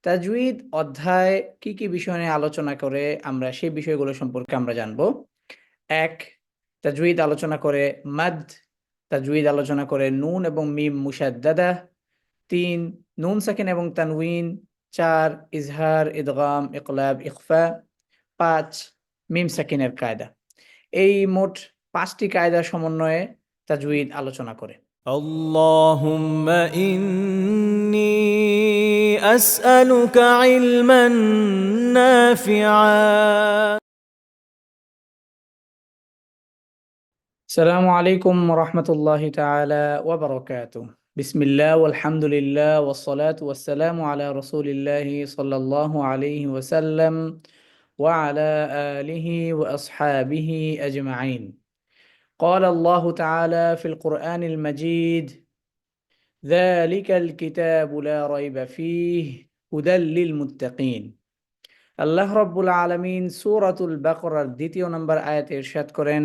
তাজউীদ অধ্যায় কি কি বিষয় নিয়ে আলোচনা করে আমরা সেই বিষয়গুলো সম্পর্কে আমরা জানবো। এক, তাজউীদ আলোচনা করে মাদ। তাজউীদ আলোচনা করে নুন এবং মিম মুশাদ্দাদা। তিন, নুন সাকিন এবং তানউইন। চার, ইজহার, ইদগাম, ইকলাব, ইখফা। পাঁচ, মিম সাকিনের কায়দা। এই মোট 5টি কায়দার সমন্বয়ে তাজউীদ আলোচনা করে। اللهم إني أسألك علما نافعا আসসালামু আলাইকুম রহমতুল্লাহি তাআলা ওয়া বারাকাতুহু। বিসমিল্লাহ ওয়ালহামদুলিল্লাহ ওয়াসসালাতু ওয়াসসালামু আলা রাসূলিল্লাহি সাল্লাল্লাহু আলাইহি ওয়াসাল্লাম ওয়া আলা আলিহি ওয়া আসহাবিহি আজমাইন। قال الله تعالى في القرآن المجيد: ذلك الكتاب لا ريب فيه هدى للمتقين। আল্লাহ রাব্বুল আলামিন সূরাতুল বাকারার 2 নম্বর আয়াতে ইরশাদ করেন,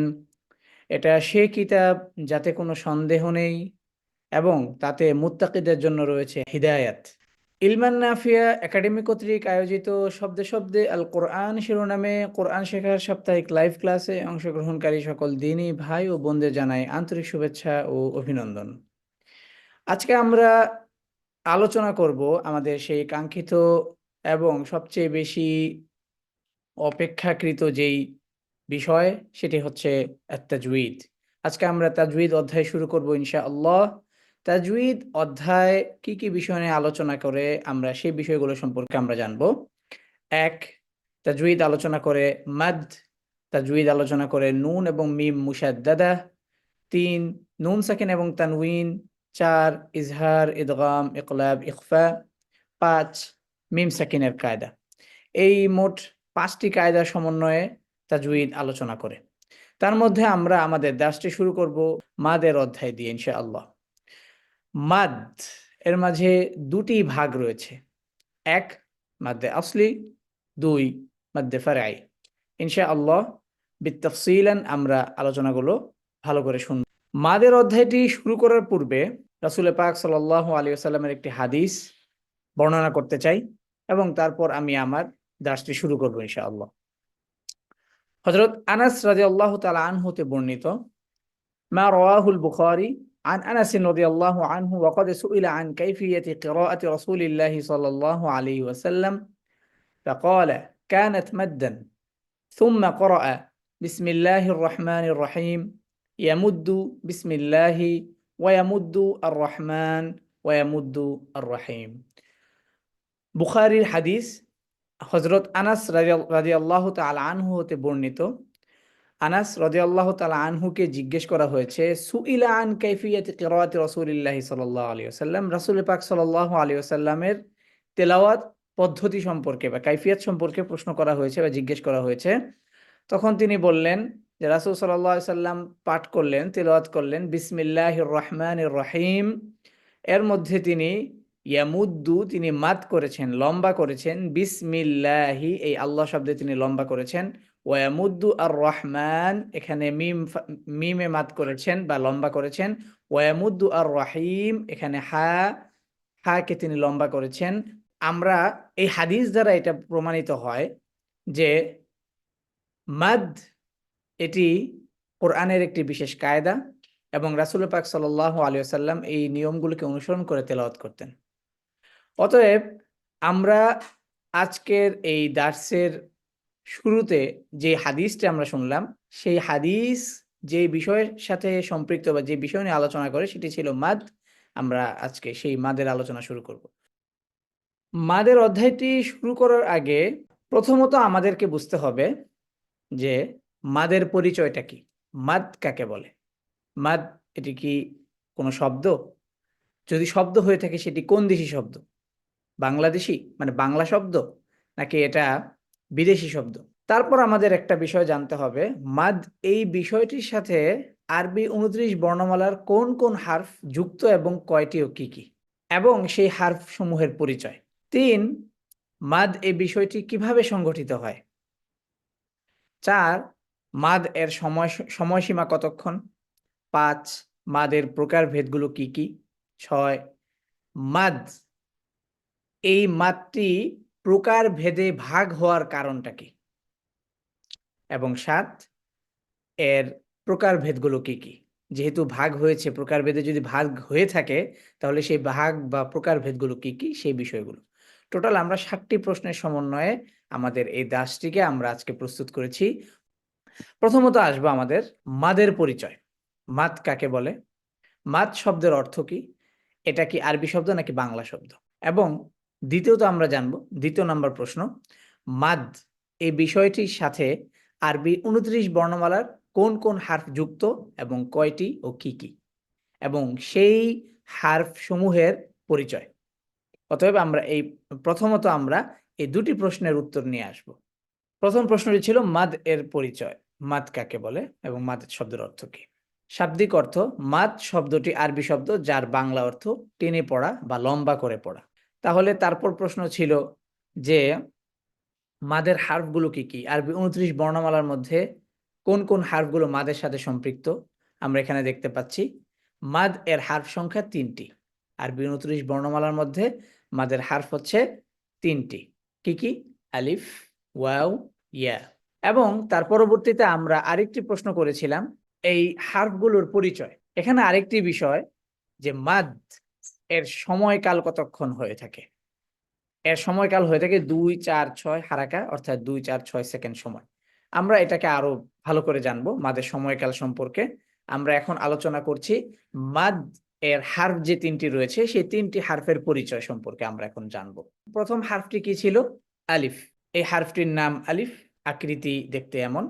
এটা সে কিতাব যাতে কোনো সন্দেহ নেই এবং তাতে মুত্তাকিদের জন্য রয়েছে হিদায়াত। ইলমান নাফিয়া একাডেমি কর্তৃক আয়োজিত শব্দে শব্দে আল কোরআন শিরোনামে কোরআন শেখার সাপ্তাহিক লাইভ ক্লাসে অংশগ্রহণকারী সকল দ্বীনী ভাই ও বোনদের জানাই আন্তরিক শুভেচ্ছা ও অভিনন্দন। আজকে আমরা আলোচনা করব আমাদের সেই কাঙ্ক্ষিত এবং সবচেয়ে বেশি অপেক্ষাকৃত যেই বিষয়, সেটি হচ্ছে তাজউীদ। আজকে আমরা তাজউীদ অধ্যায় শুরু করব ইনশাআল্লাহ। তাজউীদ অধ্যায় কি কি বিষয় নিয়ে আলোচনা করে আমরা সেই বিষয়গুলো সম্পর্কে আমরা জানব। এক, তাজউীদ আলোচনা করে মাদ। তাজউীদ আলোচনা করে নুন এবং মিম মুশাদ্দাদা। তিন, নুন সাকিন এবং তানউইন। চার, ইজহার, ইদগাম, ইকলাব, ইখফা। পাঁচ, মিম সাকিনের কায়দা। এই মোট 5টি কায়দার সমন্বয়ে তাজউীদ আলোচনা করে। তার মধ্যে আমরা আমাদের দার্সটি শুরু করব মাদের অধ্যায় দিয়ে ইনশাআল্লাহ। মাদ এর মাঝে 2টি ভাগ রয়েছে। এক, মাদ্দে আসলি। দুই, মাদ্দে ফারঈ। ইনশাআল্লাহ বিতাফসিলান আমরা আলোচনাগুলো ভালো করে শুনব। মাদের অধ্যায়টি শুরু করার পূর্বে রাসূল পাক সাল্লাল্লাহু আলাইহি ওয়াসাল্লামের একটি হাদিস বর্ণনা করতে চাই এবং তারপর আমি আমার দার্সটি শুরু করব ইনশাআল্লাহ। হযরত আনাস রাদিয়াল্লাহু তাআলা আনহু হতে বর্ণিত, মা রাওয়াহুল বুখারী عن أنس رضي الله عنه وقد سئل عن كيفية قراءة رسول الله صلى الله عليه وسلم فقال: كانت مدا ثم قرأ بسم الله الرحمن الرحيم يمد بسم الله ويمد الرحمن ويمد الرحيم। বুখারীর হাদিস, হযরত আনাস রাদিয়াল্লাহু তাআলা আনহু হতে বর্ণিত। আনাস রাদিয়াল্লাহু তাআলা আনহুকে জিজ্ঞেস করা হয়েছে, সুইলা আন কাইফিয়াতি কিরাআতি রাসূলিল্লাহি সাল্লাল্লাহু আলাইহি ওয়াসাল্লাম, রাসূল পাক সাল্লাল্লাহু আলাইহি ওয়াসাল্লামের তেলাওয়াত পদ্ধতি সম্পর্কে বা কাইফিয়াত সম্পর্কে প্রশ্ন করা হয়েছে বা জিজ্ঞেস করা হয়েছে। তখন তিনি বললেন যে রাসূল সাল্লাল্লাহু আলাইহি ওয়াসাল্লাম পাঠ করলেন, তেলাওয়াত করলেন বিসমিল্লাহির রহমানির রহিম। এর মধ্যে তিনি ইয়ামুদ্দু, তিনি মাদ করেছেন, লম্বা করেছেন। বিসমিল্লাহি, এই আল্লাহ শব্দে তিনি লম্বা করেছেন। ওয়ামুদ্দু আর রহমান, এখানে মিমে মাদ করেছেন বা লম্বা করেছেন। ওয়ামুদ্দু আর রহিম, এখানে হাকে তিনি লম্বা করেছেন। আমরা এই হাদিস দ্বারা এটা প্রমাণিত হয় যে মাদ এটি কোরআনের একটি বিশেষ কায়দা এবং রাসূল পাক সাল্লাল্লাহু আলাইহি ওয়াসাল্লাম এই নিয়মগুলোকে অনুসরণ করে তেলাওয়াত করতেন। অতএব আমরা আজকের এই দার্সের শুরুতে যে হাদিসটা আমরা শুনলাম, সেই হাদিস যে বিষয়ের সাথে সম্পৃক্ত বা যে বিষয় নিয়ে আলোচনা করে সেটি ছিল মাদ। আমরা আজকে সেই মাদের আলোচনা শুরু করব। মাদের অধ্যায়টি শুরু করার আগে প্রথমত আমাদেরকে বুঝতে হবে যে মাদের পরিচয়টা কি, মাদ কাকে বলে। মাদ এটি কি কোনো শব্দ? যদি শব্দ হয়ে থাকে সেটি কোন দেশি শব্দ? বাংলাদেশি মানে বাংলা শব্দ, নাকি এটা বিদেশি শব্দ? তারপর আমাদের একটা বিষয় জানতে হবে, মাদ এই বিষয়টির সাথে আরবি 29 বর্ণমালার কোন কোন হারফ যুক্ত এবং কয়টি ও কি কি, এবং সেই হারফ সমূহের পরিচয়। 3, মাদ এই বিষয়টি কিভাবে সংগঠিত হয়। 4, মাদ এর সময়সীমা কতক্ষণ। 5, মাদের প্রকারভেদগুলো কি কি। 6, মাদ এই মাদটি প্রকার ভেদে ভাগ হওয়ার কারণটা কি, এবং 7 এর প্রকারভেদগুলো কি কি। যেহেতু ভাগ হয়েছে, প্রকারভেদে যদি ভাগ হয়ে থাকে তাহলে সেই ভাগ বা প্রকারভেদগুলো কি কি সেই বিষয়গুলো। টোটাল আমরা 7টি প্রশ্নের সমন্বয়ে আমাদের এই দাসটিকে আমরা আজকে প্রস্তুত করেছি। প্রথমত আসবো আমাদের মাদের পরিচয়। মাদ কাকে বলে, মাদ শব্দের অর্থ কি, এটা কি আরবি শব্দ নাকি বাংলা শব্দ, এবং দ্বিতীয়ত আমরা জানবো, দ্বিতীয় নম্বর প্রশ্ন, মাদ এই বিষয়টির সাথে আরবি 29 বর্ণমালার কোন কোন হার্ফ যুক্ত এবং কয়টি ও কি কি, এবং সেই হার্ফ সমূহের পরিচয়। অতএব আমরা প্রথমত আমরা এই দুটি প্রশ্নের উত্তর নিয়ে আসব। প্রথম প্রশ্নটি ছিল মাদ এর পরিচয়, মাদ কাকে বলে এবং মাদ শব্দের অর্থ কি। শাব্দিক অর্থ, মাদ শব্দটি আরবি শব্দ যার বাংলা অর্থ টেনে পড়া বা লম্বা করে পড়া। তাহলে তারপর প্রশ্ন ছিল যে মাদের হার্ফগুলো কি কি, আরবি 29 বর্ণমালার মধ্যে কোন কোন হার্ফগুলো মাদের সাথে সম্পৃক্ত। আমরা এখানে দেখতে পাচ্ছি মাদ এর হার্ফ সংখ্যা 3টি। আরবি 29 বর্ণমালার মধ্যে মাদের হার্ফ হচ্ছে 3টি। কি কি? আলিফ, ওয়াও, ইয়া। এবং তার পরবর্তীতে আমরা আরেকটি প্রশ্ন করেছিলাম এই হার্ফগুলোর পরিচয়। এখানে আরেকটি বিষয় যে মাদ এর সময়কাল কতক্ষণ হয়ে থাকে। এর সময়কাল হয়ে থাকে 2, 4, 6 হারাকা, অর্থাৎ 2, 4, 6 সেকেন্ড সময়। আমরা এটাকে আরো ভালো করে জানবো মাদের সময়কাল সম্পর্কে। আমরা এখন আলোচনা করছি মাদ এর হার্ফ যে 3টি রয়েছে সেই 3টি হার্ফের পরিচয় সম্পর্কে আমরা এখন জানবো। প্রথম হার্ফটি কি ছিল? আলিফ। এই হার্ফটির নাম আলিফ, আকৃতি দেখতে এমন,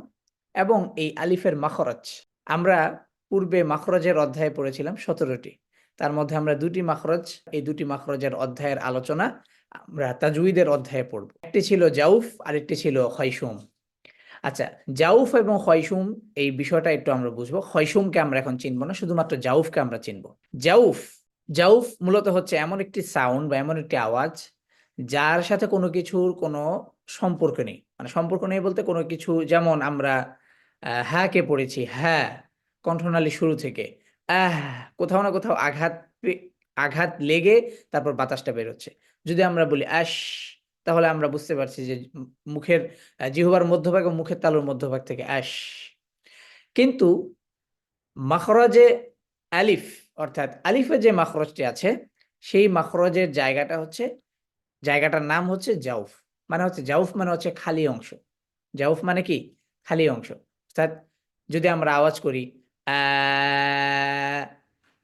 এবং এই আলিফের মাখরাজ আমরা পূর্বে মাখরাজের অধ্যায়ে পড়েছিলাম 17টি। তার মধ্যে আমরা 2টি মাখরাজ, এই 2টি মাখরাজের অধ্যায়ের আলোচনা আমরা তাজউইদের অধ্যায়ে পড়ব। একটি ছিল জাউফ, আরেকটি ছিল খয়সুম। আচ্ছা, জাউফ এবং খয়সুম এই বিষয়টা একটু আমরা বুঝবো। খয়সুমকে আমরা এখন চিনব না, শুধুমাত্র জাউফকে আমরা চিনব। জাউফ, জাউফ মূলত হচ্ছে এমন একটি সাউন্ড বা এমন একটি আওয়াজ যার সাথে কোনো কিছুর কোনো সম্পর্ক নেই। মানে সম্পর্ক নেই বলতে কোনো কিছু, যেমন আমরা হ্যাঁ কে পড়েছি, হ্যাঁ কণ্ঠনালী শুরু থেকে আহ, কোথাও না কোথাও আঘাত লেগে তারপর বাতাসটা বেরোচ্ছে। যদি আমরা বলি আশ, তাহলে আমরা বুঝতে পারছি যে মুখের জিহ্বার মধ্যভাগ ও মুখের তালুর মধ্যভাগ থেকে আশ। কিন্তু মাখরাজে আলিফ, অর্থাৎ আলিফে যে মাখরাজটি আছে সেই মাখরাজের জায়গাটার নাম হচ্ছে জাউফ। মানে হচ্ছে জাউফ মানে হচ্ছে খালি অংশ। জাউফ মানে কি? খালি অংশ। অর্থাৎ যদি আমরা আওয়াজ করি আ,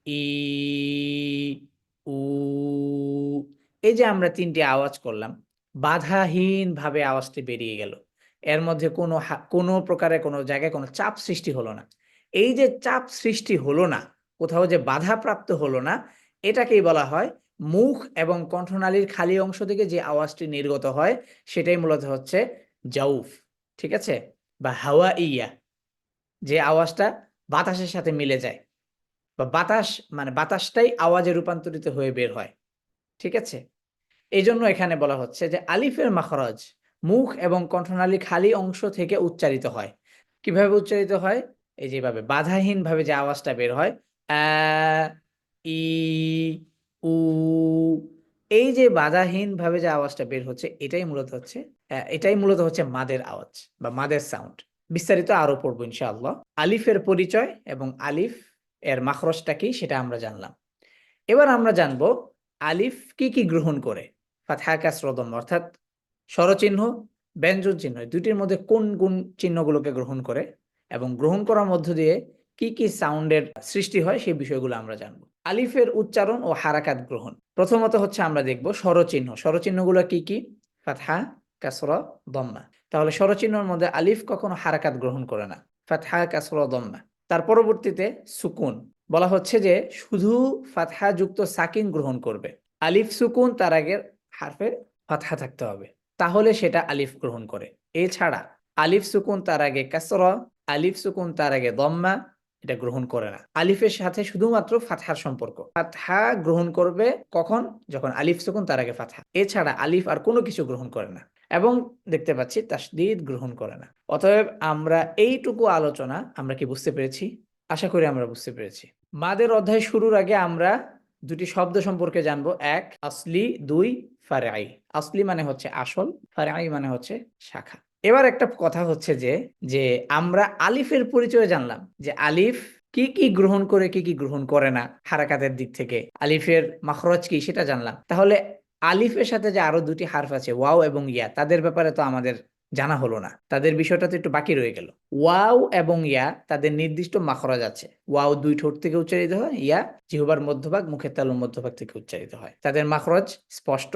ই, উ, এই যে আমরা 3টি আওয়াজ করলাম, বাধাহীন ভাবে আওয়াজটি বেরিয়ে গেল। এর মধ্যে কোনো প্রকারে কোনো জায়গায় কোনো চাপ সৃষ্টি হলো না। এই যে চাপ সৃষ্টি হলো না, কোথাও যে বাধাপ্রাপ্ত হলো না, এটাকেই বলা হয় মুখ এবং কণ্ঠনালীর খালি অংশ থেকে যে আওয়াজটি নির্গত হয় সেটাই মূলত হচ্ছে জাউফ। ঠিক আছে? বা হাওয়া ইয়া, যে আওয়াজটা বাতাসের সাথে মিলে যায়, বা বাতাস মানে বাতাসটাই আওয়াজে রূপান্তরিত হয়ে বের হয়। ঠিক আছে? এই জন্য এখানে বলা হচ্ছে যে আলিফের মাখরাজ মুখ এবং কণ্ঠনালী খালি অংশ থেকে উচ্চারিত হয়। কিভাবে উচ্চারিত হয়? এই যেভাবে বাধাহীন ভাবে যে আওয়াজটা বের হয়, আ, ই, উ, এই যে বাধাহীন ভাবে যে আওয়াজটা বের হচ্ছে এটাই মূলত হচ্ছে মাদের আওয়াজ বা মাদের সাউন্ড। বিস্তারিত আরো পড়বো ইনশাআল্লাহ। আলিফের পরিচয় এবং আলিফ এর মাখরজটা কি সেটা আমরা জানলাম। এবার আমরা জানবো আলিফ কি কি গ্রহণ করে। ফাতহা, কাসরা, দম্মা, অর্থাৎ স্বরচিহ্ন, ব্যঞ্জন চিহ্ন, দুটির মধ্যে কোন কোন চিহ্নগুলোকে গ্রহণ করে এবং গ্রহণ করার মধ্য দিয়ে কি কি সাউন্ডের সৃষ্টি হয় সেই বিষয়গুলো আমরা জানবো। আলিফের উচ্চারণ ও হারাকাত গ্রহণ। প্রথমত হচ্ছে আমরা দেখব স্বরচিহ্ন। স্বরচিহ্নগুলো কি কি? ফাতহা, কাসরা, দম্মা। তাহলে স্বরচিহ্নের মধ্যে আলিফ কখনো হারাকাত গ্রহণ করে না, ফাতহা, কাসরা, দম্মা। তার পরবর্তীতে সুকুন, বলা হচ্ছে যে শুধু ফাতহা যুক্ত সাকিন গ্রহণ করবে। আলিফ সুকুন তার আগের হারফে ফাতহা থাকতে হবে, তাহলে সেটা আলিফ গ্রহণ করে। এছাড়া আলিফ সুকুন তার আগে কাসরা, আলিফ সুকুন তার আগে দম্মা, এটা গ্রহণ করে না। আলিফের সাথে শুধুমাত্র ফাতহার সম্পর্ক। ফাতহা গ্রহণ করবে কখন? যখন আলিফ সুকুন তার আগে ফাতহা। এছাড়া আলিফ আর কোনো কিছু গ্রহণ করে না। এবং দেখতে পাচ্ছি তাসদীদ গ্রহণ করে না। অতএব আমরা এইটুকু আলোচনা আমরা কি বুঝতে পেরেছি? আশা করি আমরা বুঝতে পেরেছি। মাদের অধ্যায় শুরুর আগে আমরা দুটি শব্দ সম্পর্কে জানবো। 1 আসলি, 2 ফারআই। আসলি মানে হচ্ছে আসল, ফারআই মানে হচ্ছে শাখা। এবার একটা কথা হচ্ছে যে আমরা আলিফের পরিচয় জানলাম, যে আলিফ কি কি গ্রহণ করে কি কি গ্রহণ করে না হারাকাতের দিক থেকে, আলিফের মাখরজ কি সেটা জানলাম। তাহলে আলিফের সাথে যে আরো দুটি হারফ আছে ওয়াও এবং ইয়া, তাদের ব্যাপারে তো আমাদের জানা হলো না, তাদের বিষয়টা তো একটু বাকি রয়ে গেল। ওয়াও এবং ইয়া তাদের নির্দিষ্ট মাখরাজ আছে। ওয়াও দুই ঠোঁট থেকে উচ্চারিত হয়, ইয়া জিহ্বার মধ্যভাগ মুখের তালুর মধ্যভাগ থেকে উচ্চারিত হয়। তাদের মাখরাজ স্পষ্ট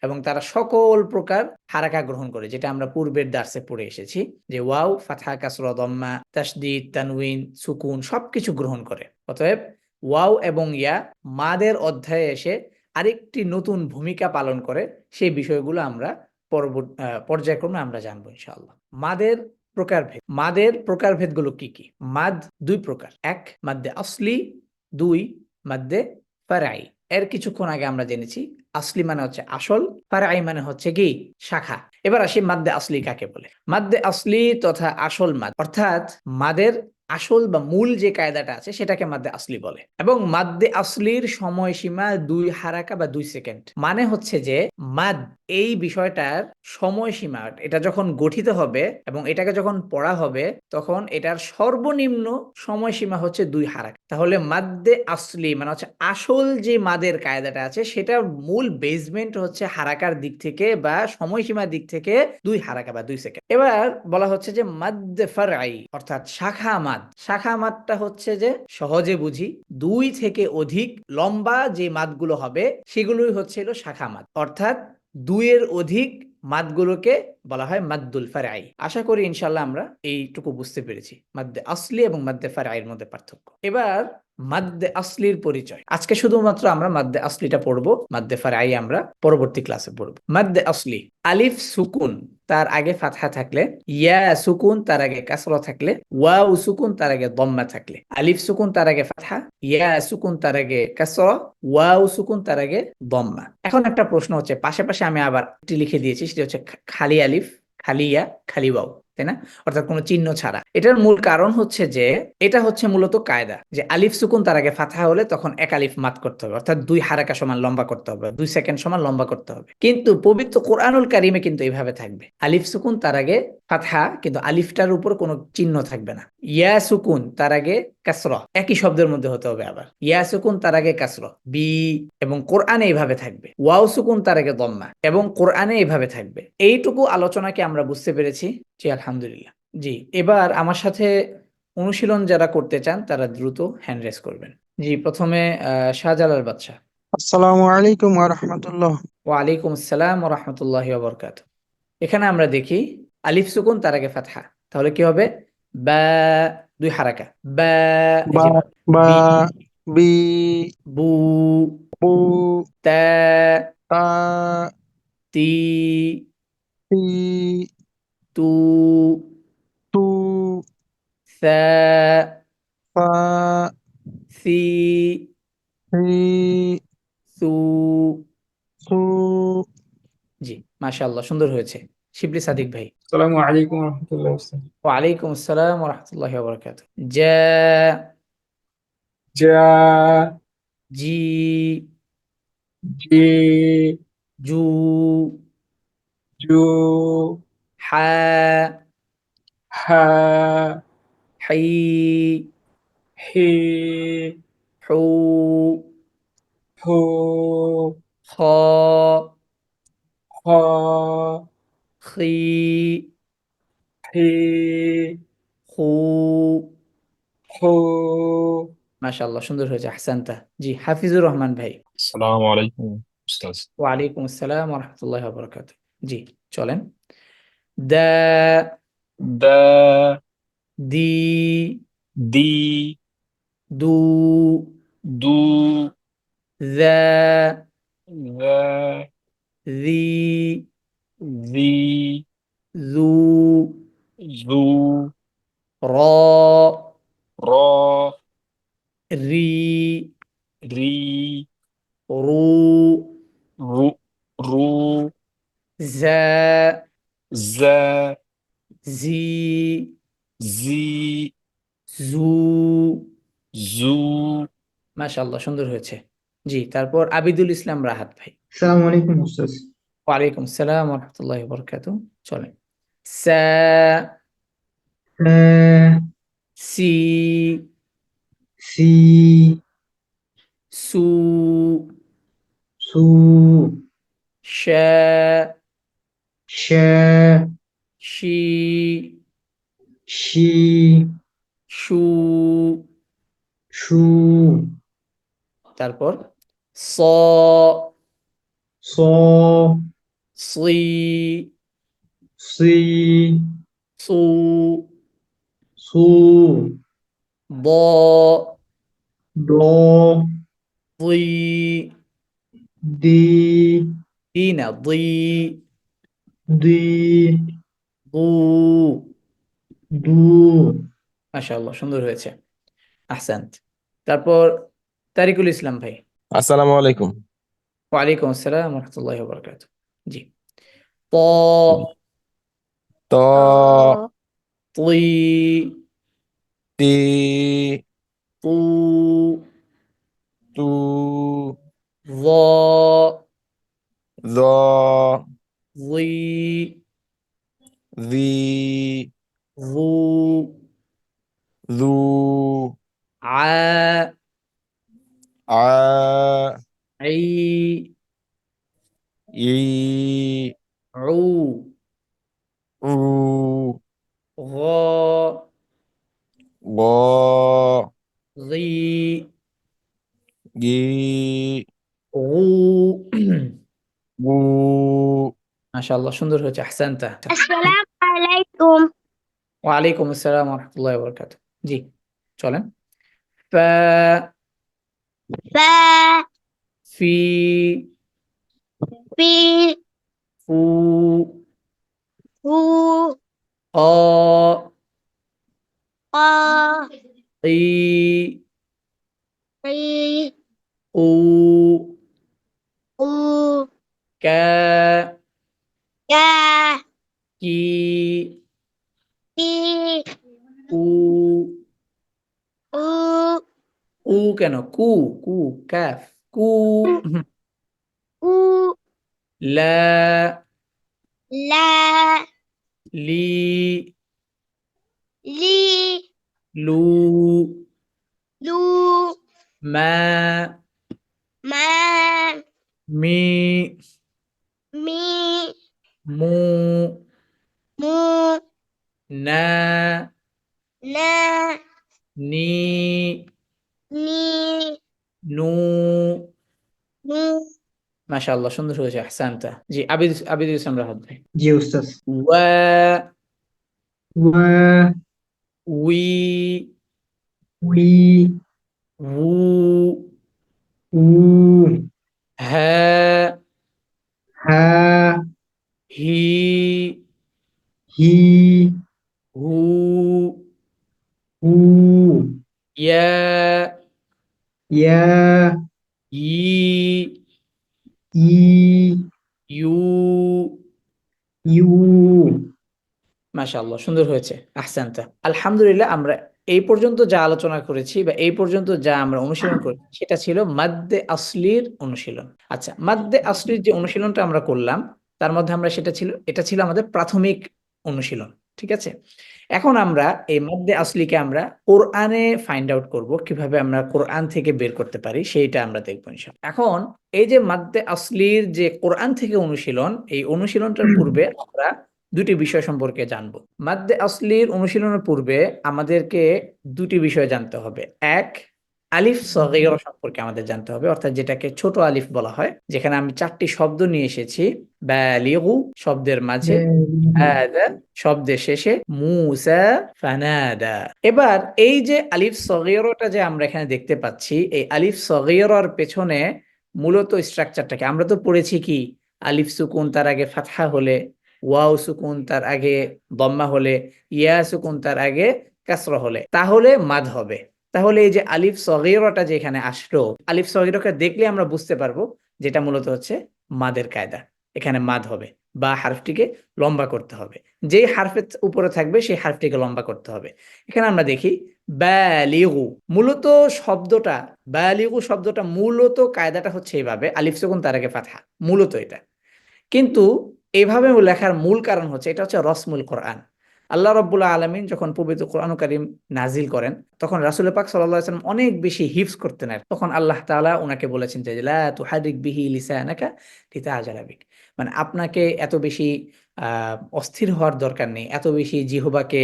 এবং তারা সকল প্রকার হারাকা গ্রহণ করে, যেটা আমরা পূর্বের দার্সে পড়ে এসেছি, যে ওয়াও ফাতহা কাসরা দম্মা তাসদীদ তানউইন সুকুন সবকিছু গ্রহণ করে। অতএব ওয়াও এবং ইয়া মাদের অধ্যায়ে এসে আরেকটি নতুন ভূমিকা পালন করে, সেই বিষয়গুলো আমরা পরবর্তী পর্যায়ক্রমে আমরা জানবো ইনশাআল্লাহ। মাদের প্রকারভেদগুলো কি কি? মাদ দুই প্রকার, এক মাদ্দে আসলি, দুই মাদ্দে ফারআই। এর কিছুক্ষণ আগে আমরা জেনেছি আসলি মানে হচ্ছে আসল, ফারআই মানে হচ্ছে কি শাখা। এবার আসি মাদ্দে আসলি কাকে বলে। মাদ্দে আসলি তথা আসল মাদ, অর্থাৎ মাদের আসল বা মূল যে কায়দাটা আছে সেটাকে মাদ্দে আসলি বলে। এবং মাদ্দে আসলির সময়সীমা 2 হারাকা বা 2 সেকেন্ড। মানে হচ্ছে যে মাদ এই বিষয়টার সময়সীমা, এটা যখন গঠিত হবে এবং এটাকে যখন পড়া হবে তখন এটার সর্বনিম্ন সময়সীমা হচ্ছে 2 হারাকা। তাহলে মাদ্দে আসলি মানে হচ্ছে আসল যে মাদের কায়দাটা আছে সেটার মূল বেসমেন্ট হচ্ছে হারাকার দিক থেকে বা সময়সীমার দিক থেকে 2 হারাকা বা 2 সেকেন্ড। এবার বলা হচ্ছে যে মাদ্দে ফারআই অর্থাৎ শাখা মাদ। শাখা মাদটা হচ্ছে যে সহজে বুঝি, 2 থেকে অধিক লম্বা যে মাদগুলো হবে সেগুলোই হচ্ছে হলো শাখা মাদ, অর্থাৎ 2 এর অধিক মাদগুলোকে বলা হয় মাদ্দুল ফারআই। আশা করি ইনশাআল্লাহ আমরা এইটুকু বুঝতে পেরেছি মাদ্দে আসলি এবং মাদ্দে ফারআইয়ের মধ্যে পার্থক্য। এবার মাদ্দে আসলির পরিচয়। আজকে শুধুমাত্র আমরা মাদ্দে আসলিটা পড়বো, মাদ্দে ফারআই আমরা পরবর্তী ক্লাসে পড়বো। মাদ্দে আসলি, আলিফ সুকুন তার আগে ফাতহা থাকলে, ইয়া সুকুন তার আগে কাসরা থাকলে, ওয়াও সুকুন তার আগে দম্মা থাকলে। আলিফ সুকুন তার আগে ফাতহা, ইয়া সুকুন তার আগে কাসরা, ওয়াও সুকুন তার আগে দম্মা। এখন একটা প্রশ্ন হচ্ছে, পাশে পাশে আমি আবার একটি লিখে দিয়েছি, সেটা হচ্ছে খালি আলিফ, খালি ইয়া, খালি ওয়াও, তাই না? অর্থাৎ কোনো চিহ্ন ছাড়া। এটার মূল কারণ হচ্ছে যে এটা হচ্ছে মূলত কায়দা, যে আলিফ সুকুন তার আগে ফাতহা হলে তখন এক আলিফ মাদ করতে হবে, অর্থাৎ 2 হারাকা সমান লম্বা করতে হবে, 2 সেকেন্ড সমান লম্বা করতে হবে। কিন্তু পবিত্র কোরআনুল কারিমে কিন্তু এইভাবে থাকবে, আলিফ সুকুন তার আগে ফাতহা, কিন্তু আলিফটার উপর কোনো চিহ্ন থাকবে না। ইয়া সুকুন তার আগে কাসরা, একই শব্দের মধ্যে হতে হবে আবার, ইয়া সুকুন তার আগে কাসরা বি, এবং কোরআনে এইভাবে থাকবে। ওয়াও সুকুন তার আগে দম্মা, এবং কোরআনে এইভাবে থাকবে। এইটুকু আলোচনাকে আমরা বুঝতে পেরেছি। জি আলহামদুলিল্লাহ। জি, এবার আমার সাথে অনুশীলন যারা করতে চান তারা দ্রুত হ্যান্ড রেজ করবেন। জি, প্রথমে শাহজালাল বাদশা। আসসালামু আলাইকুম ওয়া রাহমাতুল্লাহ। ওয়ালাইকুম আসসালাম ওয়া রাহমাতুল্লাহি ওয়া বারাকাতুহু। এখানে আমরা দেখি আলিফ সুকুন তার আগে ফাতহা, তাহলে কি হবে? বা, 2 হারাকা, বা, এই বা যে বা বি, বি বু, বু তা, তা তি, তি তু, তু সা, সা সি, রি সু। সু। জি, মাশাআল্লাহ, সুন্দর হয়েছে। শিবলি সাদিক ভাই। আসসালামু আলাইকুম রহমতুল্লাহ। ওয়ালাইকুম আসসালাম ওয়া রাহমাতুল্লাহি ওয়া বারাকাতুহু। জা, যা, জি, জি, জু, জু, হা, হা, হি, হি, হু, হু, খ, খ, খি, হি, হু। হু। মাশাআল্লাহ, সুন্দর হয়েছে, আহসানতা। জি, হাফিজুর রহমান ভাই। আসসালামু আলাইকুম উস্তাজ। ওয়ালাইকুম আসসালাম ওয়া রাহমাতুল্লাহি ওয়া বারাকাতুহু। জি, চলেন। দা, দা, দি, দি, দু, দু, যা, দা, জি, দি, জু, জু, র, র, রি, রি, রু, রু, রু, যা, জা, জি, জি, জু। জু। মাশাআল্লাহ, সুন্দর হয়েছে। জি, তারপর আবিদুল ইসলাম রাহাত ভাই। আসসালামু আলাইকুম উস্তাদ। ওয়ালাইকুম আসসালাম ওয়া রাহমাতুল্লাহি ওয়া বারাকাতুহু। চলেন। সা, সা, সি, সি, সু, সু, শা, শা, শি, শি, শু, শু, তারপর স, স, সি, সি, সু, সু, দ, দ, দি, দি, দি না দি, দি, দু। দু। মাশাআল্লাহ, সুন্দর হয়েছে। আহসান্ত। তারপর তারিকুল ইসলাম ভাই। আসসালামু আলাইকুম। ওয়ালাইকুম আসসালাম ওয়া রাহমাতুল্লাহি ওয়া বারাকাতুহু। জি। ত, ত, তি, তি, তু, তু, ظ, জ, জি, জি, জু, জু, আ, আ, ই, ই, উ, উ, غ, গ, غি, গি, غু। গু। মাশাআল্লাহ, সুন্দর হয়েছে। আহসানতা। السلام عليكم. ওয়ালাইকুম আসসালাম ওয়া রাহমাতুল্লাহি ওয়া বারাকাতুহু। জি, চলেন। ফা, فا ফি, في ফু, فو ق, قا قি, قي قু, قو কা, كا কি, كي কু, قو কু কেন? কু, কু, কাফ, কু। قو লা, لا লি, لي লু, لو মা, ما মি, مي মু, مو না, نا নি, ني নু। نو মাশাআল্লাহ, সুন্দর হয়েছে। আহসানতা। জি, আবিদুল ইসলাম রাহাত ভাই। জি উস্তাদ। ওয়া, ওয়া, উই, উই, উ, উ, হা, হা, হি, হি, হু, হু, ইয়া, ইয়া, ই, ই, ইউ। ইউ। মাশাআল্লাহ, সুন্দর হয়েছে। আহসানতা। আলহামদুলিল্লাহ, আমরা এই পর্যন্ত যা আলোচনা করেছি বা এই পর্যন্ত যা আমরা অনুশীলন করেছি সেটা ছিল মাদ্দে আসলির অনুশীলন। আচ্ছা, মাদ্দে আসলির যে অনুশীলনটা আমরা করলাম তার মধ্যে আমরা এটা ছিল আমাদের প্রাথমিক অনুশীলন। ঠিক আছে? এখন আমরা এই মাদ্দে আসলিকে আমরা কোরআনে ফাইন্ড আউট করব, কিভাবে আমরা কোরআন থেকে বের করতে পারি সেইটা আমরা দেখব ইনশাআল্লাহ। এখন এই যে মাদ্দে আসলির যে কোরআন থেকে অনুশীলন, এই অনুশীলনটার পূর্বে আমরা দুটি বিষয় সম্পর্কে জানবো। মাদ্দে আসলির অনুশীলনের পূর্বে আমাদেরকে দুটি বিষয় জানতে হবে। এক, আলিফ সগীরা সম্পর্কে আমাদের জানতে হবে, অর্থাৎ যেটাকে ছোট আলিফ বলা হয়, যেখানে আমি ৪টি শব্দ নিয়ে এসেছি। বালিগু শব্দের মাঝে, হাদা শব্দের শেষে, মুসা, ফানাদা। এবার এই যে আলিফ সগীরাটা যে আমরা এখানে দেখতে পাচ্ছি, এই আলিফ সগীরার পেছনে মূলত স্ট্রাকচারটাকে আমরা তো পড়েছি কি, আলিফ সুকুন তার আগে ফাতহা হলে, ওয়াও সুকুন তার আগে দম্মা হলে, ইয়া সুকুন তার আগে কাসরা হলে তাহলে মাদ হবে। তাহলে এই যে আলিফ সগীরাটা যে এখানে আসলো, আলিফ সগীরাকে দেখলে আমরা বুঝতে পারবো যেটা মূলত হচ্ছে মাদের কায়দা। এখানে মাদ হবে বা হারফটিকে লম্বা করতে হবে। যেই হারফের উপরে থাকবে সেই হারফটিকে লম্বা করতে হবে। এখানে আমরা দেখি বালিগু, মূলত শব্দটা বালিগু শব্দটা মূলত কায়দাটা হচ্ছে এইভাবে, আলিফ সুকুন তার আগে ফাতহা, মূলত এটা। কিন্তু এইভাবে লেখার মূল কারণ হচ্ছে এটা হচ্ছে রসমুল কোরআন। আল্লাহ রাব্বুল আলামিন যখন পবিত্র কোরআন কারীম নাজিল করেন তখন রাসূল পাক সাল্লাল্লাহু আলাইহি ওয়াসাল্লাম অনেক বেশি হিফজ করতেন। আর তখন আল্লাহ তাআলা ওনাকে বলেছেন যে লা তুহারিক বিহি লিসানাকা লিতাআজালা বিক, মানে আপনাকে এত বেশি অস্থির হওয়ার দরকার নেই, এত বেশি জিহ্বাকে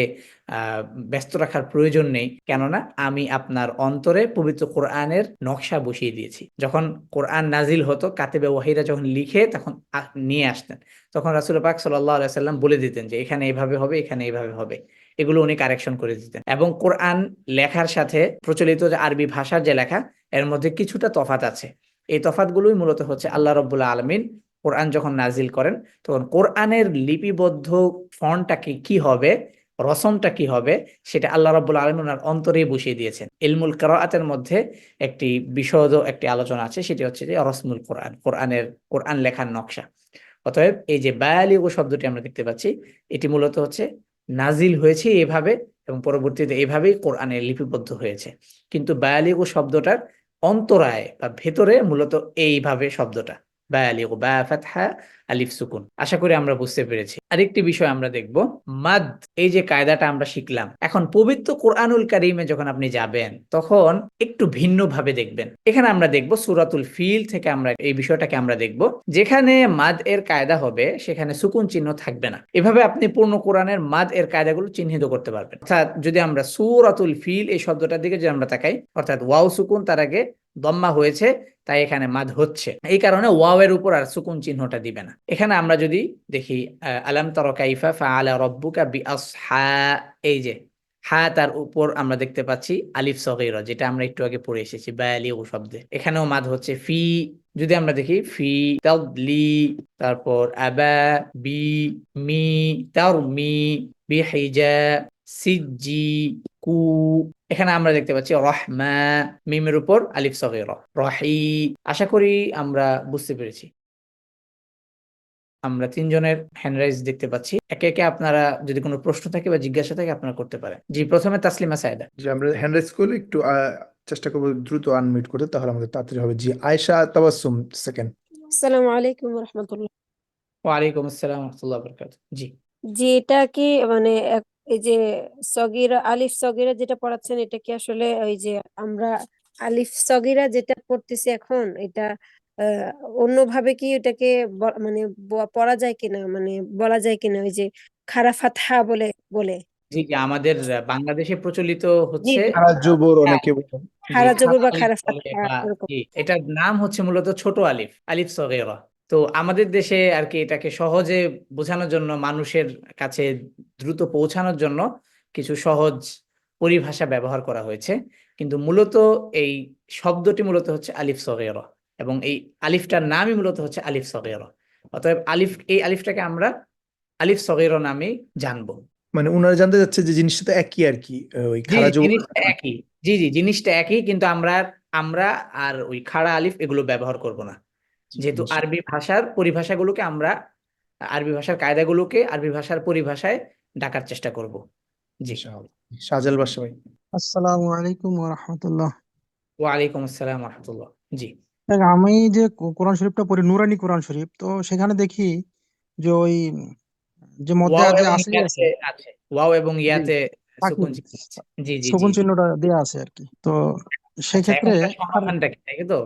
ব্যস্ত রাখার প্রয়োজন নেই, কেননা আমি আপনার অন্তরে পবিত্র কোরআনের নকশা বসিয়ে দিয়েছি। যখন কোরআন নাজিল হতো কাতিবে ওয়াহিরা যখন লিখে তখন নিয়ে আসতেন, তখন রাসূল পাক সাল্লাল্লাহু আলাইহি সাল্লাম বলে দিতেন যে এখানে এইভাবে হবে, এখানে এইভাবে হবে, এগুলো উনি কারেকশন করে দিতেন। এবং কোরআন লেখার সাথে প্রচলিত যে আরবি ভাষার যে লেখা এর মধ্যে কিছুটা তফাৎ আছে। এই তফাৎগুলোই মূলত হচ্ছে আল্লাহ রাব্বুল আলামিন কোরআন যখন নাজিল করেন তখন কোরআনের লিপিবদ্ধ ফন্টটা কি হবে, রসমটা কি হবে, সেটা আল্লাহ রাব্বুল আলামিন ওনার অন্তরেই বসিয়ে দিয়েছেন। ইলমুল কিরাআতের মধ্যে একটি বিশদ একটি আলোচনা আছে, সেটি হচ্ছে যে রসমুল কোরআন, কোরআন লেখার নকশা। অতএব এই যে বায়ালিগু শব্দটি আমরা দেখতে পাচ্ছি এটি মূলত হচ্ছে নাজিল হয়েছে এভাবে এবং পরবর্তীতে এভাবেই কোরআনে লিপিবদ্ধ হয়েছে। কিন্তু বায়ালিগু শব্দটার অন্তরায় বা ভেতরে মূলত এইভাবে শব্দটা বায়ালিগু, বা ফাতহা আলিফ সুকুন। আশা করি আমরা বুঝতে পেরেছি। আরেকটি বিষয় আমরা দেখব, মাদ। এই যে কায়দাটা আমরা শিখলাম, এখন পবিত্র কোরআনুল কারীমে যখন আপনি যাবেন তখন একটু ভিন্ন ভাবে দেখবেন। এখানে আমরা দেখব সূরাতুল ফিল থেকে আমরা এই বিষয়টাকে আমরা দেখব, যেখানে মাদ এর কায়দা হবে সেখানে সুকুন চিহ্ন থাকবে না। এভাবে আপনি পূর্ণ কোরআনের মাদ এর কায়দাগুলো চিহ্নিত করতে পারবেন। অর্থাৎ যদি আমরা সূরাতুল ফিল এই শব্দটার দিকে যদি আমরা তাকাই, অর্থাৎ ওয়াও সুকুন তার আগে দম্মা হয়েছে, তাই এখানে মাদ হচ্ছে, এই কারণে ওয়াও এর উপর আর সুকুন চিহ্নটা দিবে না। এখানে আমরা যদি দেখি আলাম তারা কাইফা ফাআলা রাব্বুকা বিআসহা, এই যে হা তার উপর আমরা দেখতে পাচ্ছি আলিফ সগীরা, যেটা আমরা একটু আগে পড়ে এসেছি বায়ালিগু শব্দে। এখানেও মাদ হচ্ছে ফি, যদি আমরা দেখি ফি তাদলি, তারপর আবা বি মি তারমি বিহিজা সিজি কু, এখানে আমরা দেখতে পাচ্ছি রহমা, মিমের উপর আলিফ সগীরা রহি। আশা করি আমরা বুঝতে পেরেছি। আমরা তিনজনের হ্যান্ড রাইজ দেখতে পাচ্ছি, একে একে আপনারা যদি কোনো প্রশ্ন থাকে বা জিজ্ঞাসা থাকে আপনারা করতে পারেন। জি, প্রথমে তাসলিমা সায়েদা। যে আমরা হ্যান্ড রাইজ করলে একটু চেষ্টা করবো দ্রুত আনমিউট করতে, তাহলে আমাদের তাড়াতাড়ি হবে। জি, আয়েশা তাবাসসুম সেকেন্ড। আসসালামু আলাইকুম রহমতুল্লাহ। ওয়ালাইকুম আসসালাম ওয়া রাহমাতুল্লাহি ওয়া বারাকাতুহু। জি, জি, এটা কি মানে এই যে সগীরা আলিফ সগীরা যেটা পড়াচ্ছেন এটা কি আসলে ওই যে আমরা আলিফ সগীরা যেটা পড়তেছি এখন এটা আহ, অন্যভাবে কি এটাকে মানে পড়া যায় কিনা, মানে বলা যায় কিনা ওই যে খারা ফাতহা বলে বলে জি, জি, আমাদের বাংলাদেশে প্রচলিত জি হচ্ছে খারা জবর হ্যাঁ, অনেকে বলেন। জি খারা খারা জবর বা আলিফ খারা বলে, ফাতহা বা এরকম। জি এটার নাম হচ্ছে মূলত ছোট আলিফ, আলিফ সগীরা। তো আমাদের দেশে আর কি এটাকে সহজে বোঝানোর জন্য, মানুষের কাছে দ্রুত পৌঁছানোর জন্য কিছু সহজ পরিভাষা ব্যবহার করা হয়েছে, কিন্তু মূলত এই শব্দটি মূলত হচ্ছে আলিফ সগীরা এবং এই আলিফটার নামই মূলত হচ্ছে আলিফ সগীরা। অতএব এই আলিফটাকে আমরা আলিফ সগীরা নামে জানবো। মানে ওনারা জানতে যাচ্ছে যে জিনিসটা তো একই আর কি, ওই জি, খারা জবর। জিনিসটা একই। জি, জি, জিনিসটা একই, কিন্তু আমরা আর ওই খাড়া আলিফ এগুলো ব্যবহার করব না, যেহেতু আরবি ভাষার পরিভাষাগুলোকে আমরা আরবি ভাষার কায়দাগুলোকে আরবি ভাষার পরিভাষায় ডাকার চেষ্টা করব। জি, ইনশাআল্লাহ। শাহজাল বাদশা ভাই। আসসালামু আলাইকুম ওয়া রাহমাতুল্লাহ। ওয়ালাইকুম আসসালাম ওয়া রাহমাতুল্লাহ। জি, দেখ, আমি যে কোরআন শরীফটা পড়ি নুরানি কোরআন শরীফ, তো সেখানে দেখি যে ওই যে মধ্যে ওয়াও যে এবং আসলি আছে, ইয়াতে আছে, ওয়াও এবং জি ইয়াতে থাকি, সুকুন চিহ্ন আছে। জি, জি, জি, শকুন জি। চিহ্নটা দেয়া আছে আর কি। তো আচ্ছা, সেক্ষেত্রে এখনকার আর সমাধানটা কি, তাই তো?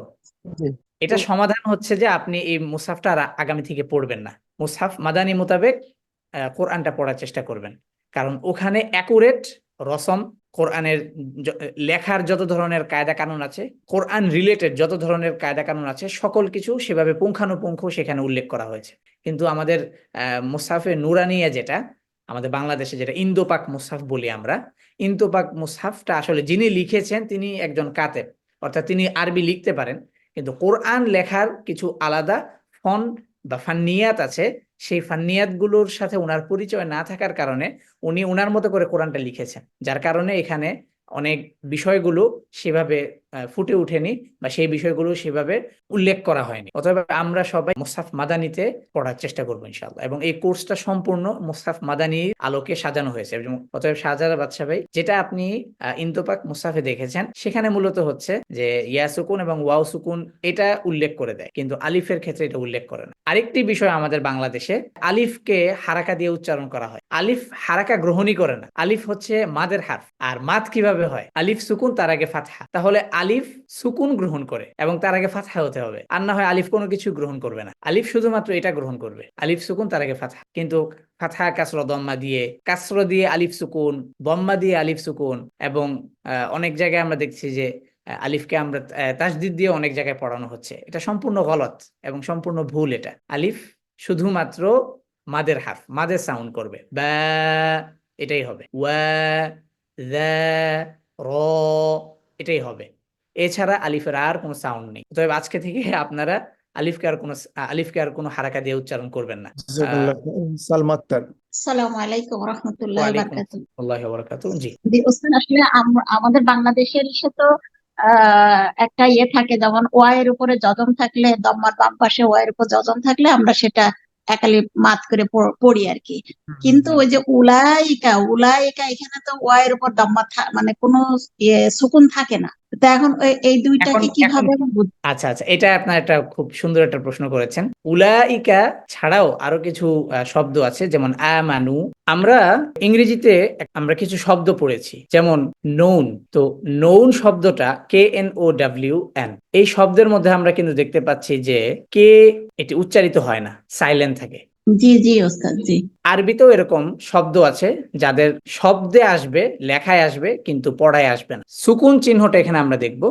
জি তো এটা সমাধান হচ্ছে যে আপনি এই মুসহাফটা আর আগামী থেকে পড়বেন না। মুসহাফ মাদানী মোতাবেক কোরআনটা পড়ার চেষ্টা করবেন, কারণ ওখানে অ্যাকুরেট রসম, কোরআনের লেখার যত ধরনের কায়দা কানুন আছে, কোরআন রিলেটেড যত ধরনের কায়দা কানুন আছে, সকল কিছু সেভাবে পুঙ্খানুপুঙ্খ সেখানে উল্লেখ করা হয়েছে। কিন্তু আমাদের মুসহাফে নুরানিয়া, যেটা আমাদের বাংলাদেশে যেটা ইন্দো পাক মুসহাফ বলি আমরা, ইন্দো পাক মুসহাফটা আসলে যিনি লিখেছেন তিনি একজন কাতেব, অর্থাৎ তিনি আরবি লিখতে পারেন, কিন্তু কোরআন লেখার কিছু আলাদা ফন্ট বা ফান্নিয়াত আছে, সেই ফান্নিয়াত গুলোর সাথে ওনার পরিচয় না থাকার কারণে উনি ওনার মতো করে কোরআনটা লিখেছেন, যার কারণে এখানে অনেক বিষয়গুলো সেভাবে ফুটে ওঠেনি বা সেই বিষয়গুলো সেভাবে উল্লেখ করা হয়নি। অতএব আমরা সবাই মুসহাফ মাদানিতে পড়ার চেষ্টা করবো ইনশাআল্লাহ, এবং এই কোর্সটা সম্পূর্ণ মুসহাফ মাদানির আলোকে সাজানো হয়েছে। এবং অতএব শাহজালাল বাদশা ভাই, যেটা আপনি ইন্তোপাক মুসহাফে দেখেছেন, সেখানে মূলত হচ্ছে যে ইয়া সুকুন এবং ওয়াও সুকুন এটা উল্লেখ করে দেয়, কিন্তু আলিফের ক্ষেত্রে এটা উল্লেখ করে না। আরেকটি বিষয়, আমাদের বাংলাদেশে আলিফকে হারাকা দিয়ে উচ্চারণ করা হয়। আলিফ হারাকা গ্রহণই করে না। আলিফ হচ্ছে মাদের হারফ। আর মাদ কিভাবে হয়? আলিফ সুকুন, তার আগে ফাতহা। তাহলে আলিফ সুকুন গ্রহণ করে এবং তার আগে ফাতহা হতে হবে, আর না হয় আলিফ কোনো কিছু গ্রহণ করবে না। আলিফ শুধুমাত্র এটা গ্রহণ করবে, আলিফ সুকুন তার আগে ফাতহা। কিন্তু ফাতহা কাসর দম্মা দিয়ে, কাসর দিয়ে আলিফ সুকুন, দম্মা দিয়ে আলিফ সুকুন, এবং অনেক জায়গায় আমরা দেখছি যে আলিফকে আমরা তাসদিদ দিয়ে অনেক জায়গায় পড়ানো হচ্ছে। এটা সম্পূর্ণ গলত এবং সম্পূর্ণ ভুল। এটা আলিফ শুধুমাত্র মাদের হারফ, মাদের সাউন্ড করবে, বা এটাই হবে, ওয়া যা র এটাই হবে। এছাড়া আলিফের আর কোনো সাউন্ড নেই। তবে আজকে থেকে আপনারা আলিফকে আর কোনো হারাকা দিয়ে উচ্চারণ করবেন না। জাযাকাল্লাহ সালমা আক্তার। আসসালামু আলাইকুম ওয়া রাহমাতুল্লাহি ওয়া ওয়ালাইকুম বারাকাতুহু। আসসালাম ওয়া বারাকাতুহু। জি জি ওস্তাদ, আসলে আমাদের বাংলাদেশের ইসে তো একটা ইয়ে থাকে, যেমন ওয়া এর উপরে যজম থাকলে, দম্মার বাম পাশে ওয়া এর উপর যজম থাকলে আমরা সেটা একালি মাত করে পড়ি আর কি। কিন্তু ওই যে উলাইকা, উলাইকা এখানে তো ওয়া এর উপর দম্মা মানে কোনো সুকুন থাকে না। তো এখন এই এখন দুইটাকে এখন কিভাবে আচ্ছা আচ্ছা, এটা আপনার একটা খুব সুন্দর একটা প্রশ্ন করেছেন। উলাইকা ছাড়াও আরো কিছু শব্দ আছে, যেমন আমানু। আমরা ইংরেজিতে আমরা কিছু শব্দ পড়েছি, যেমন নৌন। তো নৌন শব্দটা KNOWN, এই শব্দের মধ্যে আমরা কিন্তু দেখতে পাচ্ছি যে কে এটি উচ্চারিত হয় না, সাইলেন্ট থাকে। জি জি ওস্তাদ, জি আরবিতেও এরকম শব্দ আছে যাদের শব্দে আসবে, লেখায় আসবে, কিন্তু পড়ায় আসবে না। সুকুন চিহ্নটা এখানে আমরা দেখবো।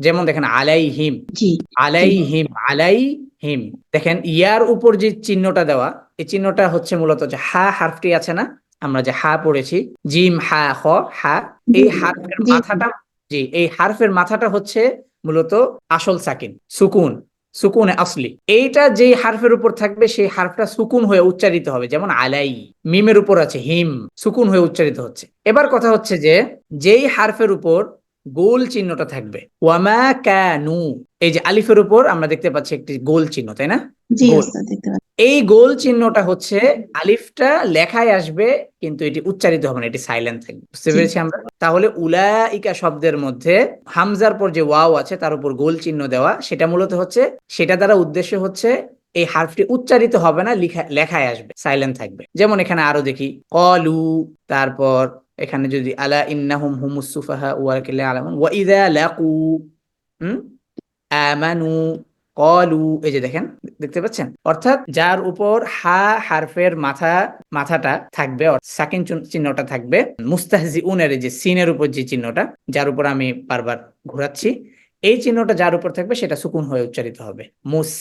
যেমন দেখেন আলাইহিম, জি আলাইহিম, আলাইহিম। দেখেন ইয়ার উপর যে চিহ্নটা দেওয়া, এই চিহ্নটা হচ্ছে মূলত যে হা হারফটি আছে না, আমরা যে হা পড়েছি, জিম হা খ হা, এই হারফের জি মাথাটা, জি এই হারফের মাথাটা হচ্ছে মূলত আসল সাকিন, সুকুন, সুকুনে আসলি। এইটা যেই হারফের উপর থাকবে সেই হারফটা সুকুন হয়ে উচ্চারিত হবে। যেমন আলাই, মিমের উপর আছে হিম, সুকুন হয়ে উচ্চারিত হচ্ছে। এবার কথা হচ্ছে যে যেই হারফের উপর গোল চিহ্নটা থাকবে, ওয়ামা কানু, এই যে আলিফের উপর আমরা দেখতে পাচ্ছি একটি গোল চিহ্ন, তাই না? জি গোল, ওস্তাদ, দেখতে পাচ্ছি। এই গোল চিহ্নটা হচ্ছে আলিফটা লেখায় আসবে, কিন্তু এটি উচ্চারিত হবে না, এটি সাইলেন্ট থাকবে। বুঝতে জি পেরেছি আমরা? তাহলে উলাইকা শব্দের মধ্যে হামজার পর যে ওয়াও আছে তার উপর গোল চিহ্ন দেওয়া, সেটা মূলত হচ্ছে, সেটা দ্বারা উদ্দেশ্য হচ্ছে এই হারফটি উচ্চারিত হবে না, লেখায় আসবে, সাইলেন্ট থাকবে। যেমন এখানে আরো দেখি, কলু, তারপর এখানে যদি আলা ইন্নাহুম হুমুস সুফাহা ওয়ালাকিল্লা আলামুন ওয়া ইযা লাকু আমানু কলু, এই যে দেখেন, দেখতে পাচ্ছেন? অর্থাৎ যার উপর হা হারফের মাথাটা থাকবে, সাকিন চিহ্নটা থাকবে, মুস্তাহজিউনের যে সিনের উপর যে চিহ্নটা, যার উপর আমি বারবার ঘোরাচ্ছি, এই চিহ্নটা যার উপর থাকবে সেটা সুকুন হয়ে উচ্চারিত হবে, মুস।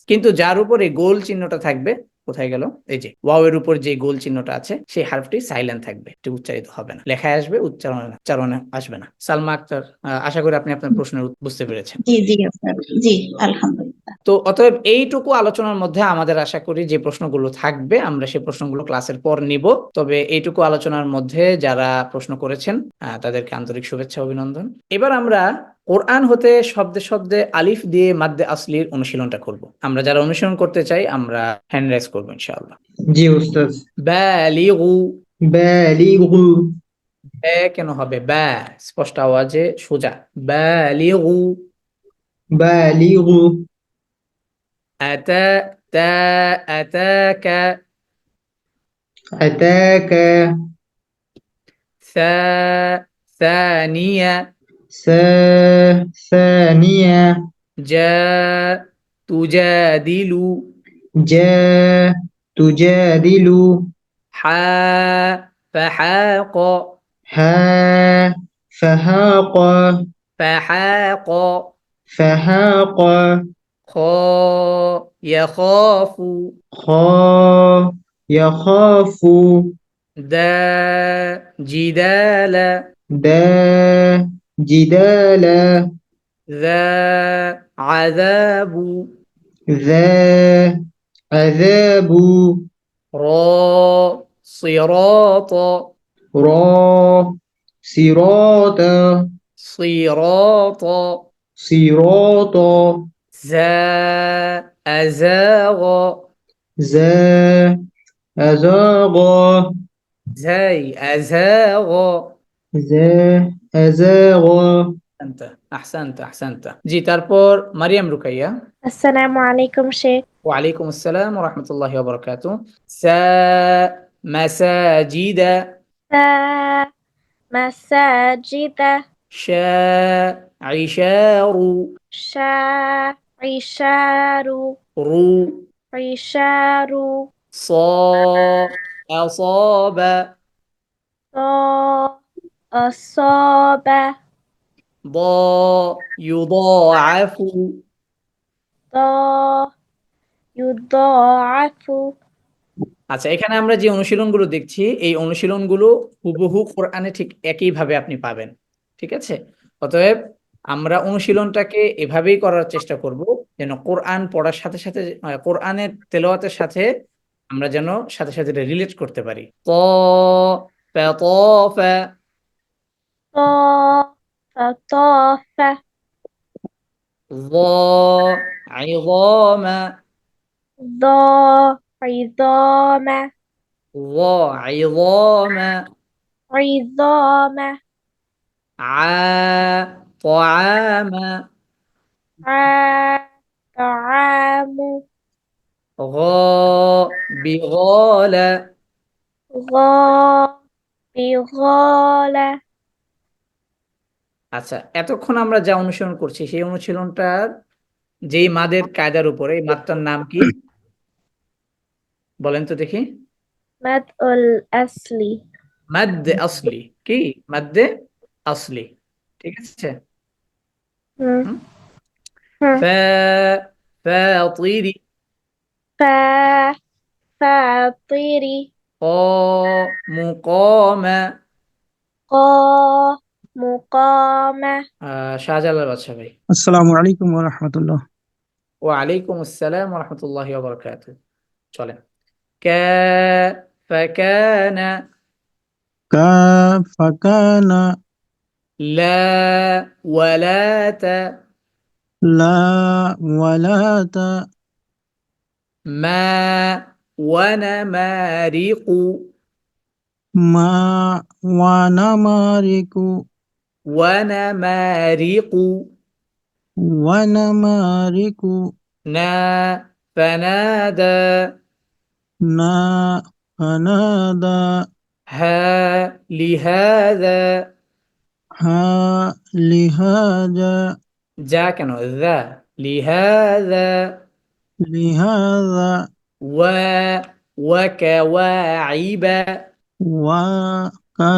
কিন্তু যার উপর এই গোল চিহ্নটা থাকবে, কোথায় গেল, এই যে ওয়াও এর উপর যে গোল চিহ্নটা আছে, সেই হারফটি সাইলেন্ট থাকবে, এটি উচ্চারিত হবে না, লেখায় আসবে, উচ্চারণে আসবে না। সালমা আক্তার, আশা করি আপনি আপনার প্রশ্নের বুঝতে পেরেছেন। জি জি ওস্তাদ, জি আলহামদুলিল্লাহ। তো অতএব এইটুকু আলোচনার মধ্যে আমাদের আশা করি যে প্রশ্নগুলো থাকবে আমরা সেই প্রশ্নগুলো ক্লাসের পর নিব। তবে এইটুকু আলোচনার মধ্যে যারা প্রশ্ন করেছেন তাদেরকে আন্তরিক শুভেচ্ছা, অভিনন্দন। এবার আমরা কোরআন হতে শব্দে শব্দে আলিফ দিয়ে মাদ্দে আসলির অনুশীলনটা করব। আমরা যারা অনুশীলন করতে চাই আমরা হ্যান্ড রাইজ করবো ইনশাআল্লাহ। জি উস্তাদ। বালিগু, বালিগু, বে কেন হবে? বা স্পষ্ট আওয়াজে সোজা, বালিগু। বালিগু, আতা, তা, আতাকা, আতাকা, ثا ثانية، ثانية، جا تجادل، جا تجادل، حا فحاق، ها فهاق، فحاق، فهاق، خا يخاف، خا يخاف، دا جدال، دا جدال، ذا عذاب، ذا عذاب، را صراط، را صراط، صراط صراط أزاغ زا أزاغ زاي أزاغ أزاغ أحسنت জি তারপর মারিয়াম রুকাইয়া আসসালামু আলাইকুম শেখ ওয়ালাইকুম আসসালাম ওয়া রাহমাতুল্লাহি ওয়া বারাকাতুহু সা মাসাজিদা সা মাসাজিদা শা ইশারু শা ইশারু রু ইশারু صا أصاب স আসাবা ضا يضاعف দ ইউদাআফু আচ্ছা এখানে আমরা যে অনুশীলনগুলো দেখছি এই অনুশীলনগুলো হুবহু কোরআনে ঠিক একইভাবে আপনি পাবেন ঠিক আছে অতএব আমরা অনুশীলনটাকে এভাবেই করার চেষ্টা করব যেন কোরআন পড়ার সাথে সাথে কোরআনের তেলাওয়াতের সাথে আমরা যেন সাথে সাথে রিলেট করতে পারি ত ফা ত ফাতাফা ظا عظاما দ ইদামা ظا عظاما ইদামা ع طعاما আ তাআমু غا بغالا গ বিগলা আচ্ছা এতক্ষণ আমরা যা অনুসরণ করছি সেই অনুশীলনটার যেই মাদের কায়দার উপরে এই মাদটার নাম কি বলেন তো দেখি মাদ উল আসলি মাদ আসলি কি মাদ্দে আসলি ঠিক আছে হুম হুম? হুম ফা ফাতিরি ফা ফাতিরি ق মুকামা ক মুকামা শাহজালাল বাদশা ভাই আসসালামু আলাইকুম ওয়া রাহমাতুল্লাহ। ওয়ালাইকুম আসসালাম ওয়া রাহমাতুল্লাহি ওয়া বারাকাতুহু চলেন ফাকানা কাফ কানা লা ওয়ালাতা লা ওয়ালাতা মা ওয়ানামারিকু মা ওয়ানামারিকু ওয়ানামারিকু ওয়ানামারিকু না ফানাদা না ফানাদা হা লিহাযা হা লিহাজা যা কেন যা লিহাযা লিহাজা ওয়াকাওয়াইবা ওয়া কা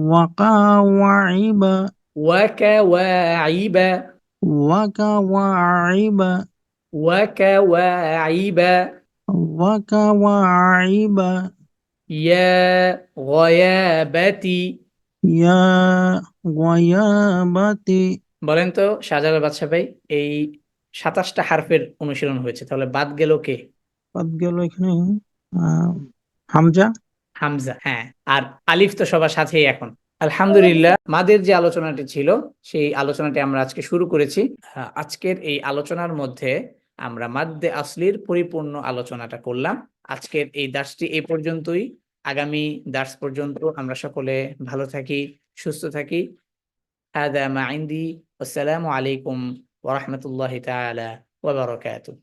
ওয়াকাওয়াইবা ওয়াকাওয়াইবা ওয়াকাওয়াইবা ওয়াকাওয়াইবা ওয়াকাওয়াইবা ইয়া গয়াবাতি ইয়া গয়াবাতি। বলেন তো শাহজালাল বাদশা ভাই এই 27টা হারফের অনুশীলন হয়েছে তাহলে বাদ গেল কে বাদ গেল এখানে হামজা। হামজা হ্যাঁ আর আলিফ তো সবার সাথেই এখন আলহামদুলিল্লাহ মাদের যে আলোচনাটি ছিল সেই আলোচনাটি আমরা আজকে শুরু করেছি আজকের এই আলোচনার মধ্যে আমরা মাদ্দে আসলির পরিপূর্ণ আলোচনাটা করলাম আজকের এই দার্সটি এই পর্যন্তই আগামী দার্স পর্যন্ত আমরা সকলে ভালো থাকি সুস্থ থাকি হাদা মা ইনদি আসসালামু আলাইকুম ওয়া রাহমাতুল্লাহি তাআলা ওয়া বারাকাতুহু